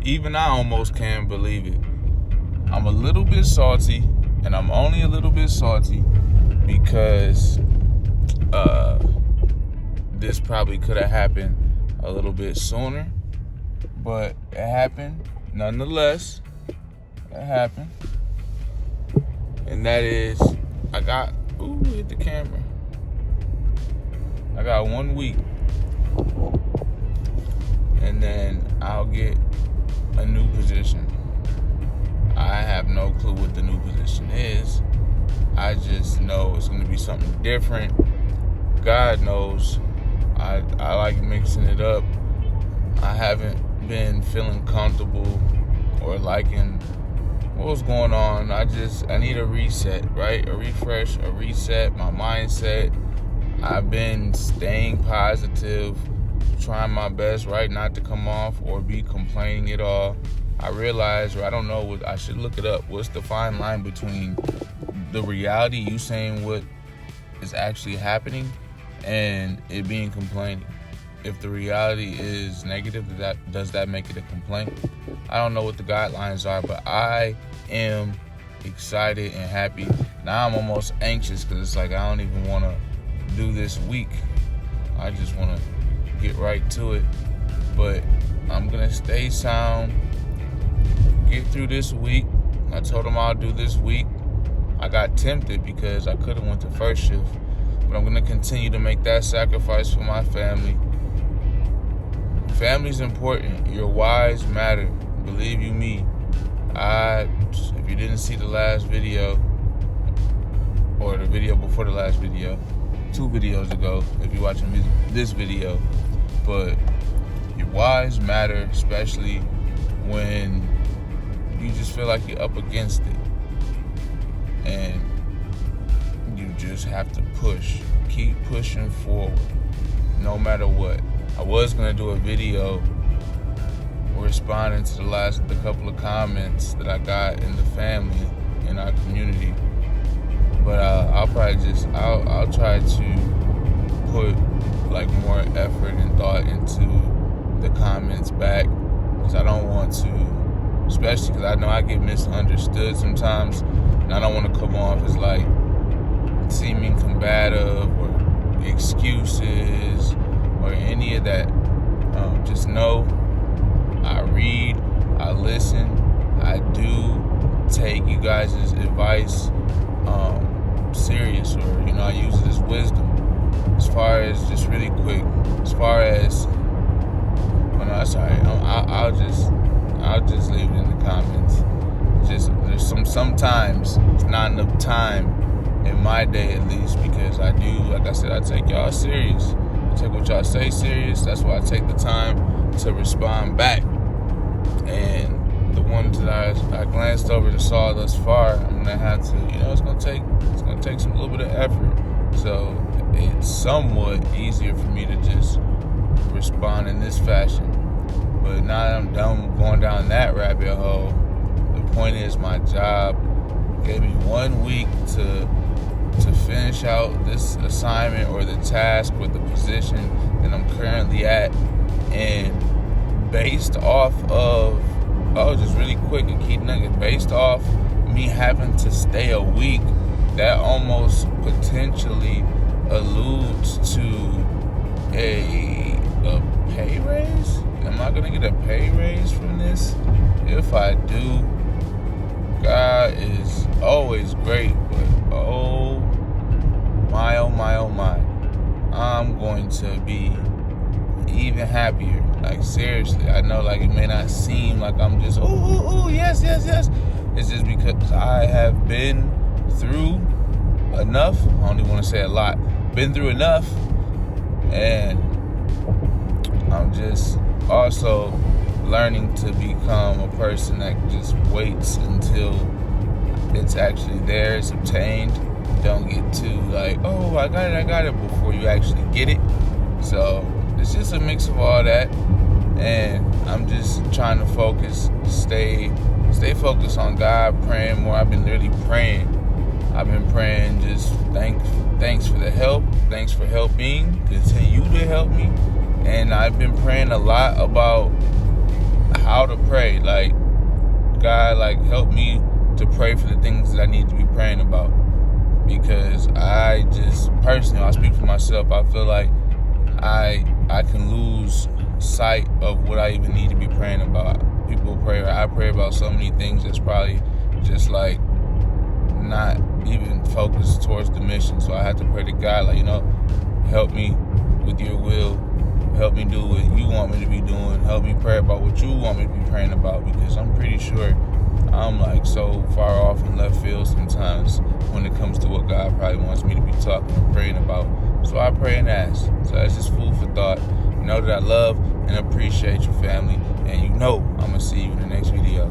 Even I almost can't believe it. I'm a little bit salty, and I'm only a little bit salty because this probably could have happened a little bit sooner, but it happened nonetheless. It happened, and that is hit the camera. I got 1 week, and then I'll get a new position. I have no clue what the new position is. I just know it's going to be something different. God knows. I like mixing it up. I haven't been feeling comfortable or liking what was going on. I need a reset, right? A refresh, a reset, my mindset. I've been staying positive, trying my best, right, not to come off or be complaining at all. I realize, or I don't know, I should look it up. What's the fine line between the reality, you saying what is actually happening, and it being complaining? If the reality is negative, does that make it a complaint? I don't know what the guidelines are, but I am excited and happy. Now I'm almost anxious because it's like I don't even want to do this week. I just want to get right to it. But I'm going to stay sound, get through this week. I told them I'll do this week. I got tempted because I could have went to first shift, but I'm going to continue to make that sacrifice for my family. Family's important. Your whys matter. Believe you me. If you didn't see the last video, or the video before the last video, 2 videos ago, if you're watching this video, but your whys matter, especially when you just feel like you're up against it. And you just have to push. Keep pushing forward, no matter what. I was going to do a video responding to the couple of comments that I got in the family, in our community. But I'll try to put like more effort and thought into the comments back, because I don't want to, especially because I know I get misunderstood sometimes, and I don't want to come off as like seeming combative or excuses or any of that. Just know I read, I listen, I do take you guys' advice serious, or I use it as wisdom. As far as just really quick, I'll just leave it in the comments. Sometimes it's not enough time in my day, at least, because I do, like I said, I take y'all serious. I take what y'all say serious. That's why I take the time to respond back. And the ones that I glanced over and saw thus far, I'm gonna have to, it's gonna take some little bit of effort. So it's somewhat easier for me to just respond in this fashion. But now that I'm done going down that rabbit hole, the point is my job gave me 1 week to finish out this assignment or the task or the position that I'm currently at. And based off of, just really quick, a key nugget, based off me having to stay a week, that almost potentially alludes to a pay raise. Am I gonna get a pay raise from this? If I do, God is always great, but oh my, I'm going to be even happier. Like, seriously, I know, like, it may not seem like I'm just, yes. It's just because I have been through enough. I don't even want to say a lot. Been through enough, and I'm just also learning to become a person that just waits until it's actually there, it's obtained. Don't get too like, I got it before you actually get it. So it's just a mix of all that, and I'm just trying to focus, stay focused on God, praying more. I've been literally praying. I've been praying, just thanks for the help, thanks for helping, continue to help me. And I've been praying a lot about how to pray. Like, God, like, help me to pray for the things that I need to be praying about. Because I just, personally, I'll speak for myself, I feel like I can lose sight of what I even need to be praying about. I pray about so many things that's probably just like not even focused towards the mission. So I have to pray to God, like, help me with your will. Help me do what you want me to be doing. Help me pray about what you want me to be praying about, because I'm pretty sure I'm like so far off in left field sometimes when it comes to what God probably wants me to be talking and praying about. So I pray and ask. So that's just food for thought. Know that I love and appreciate your family, and I'm going to see you in the next video.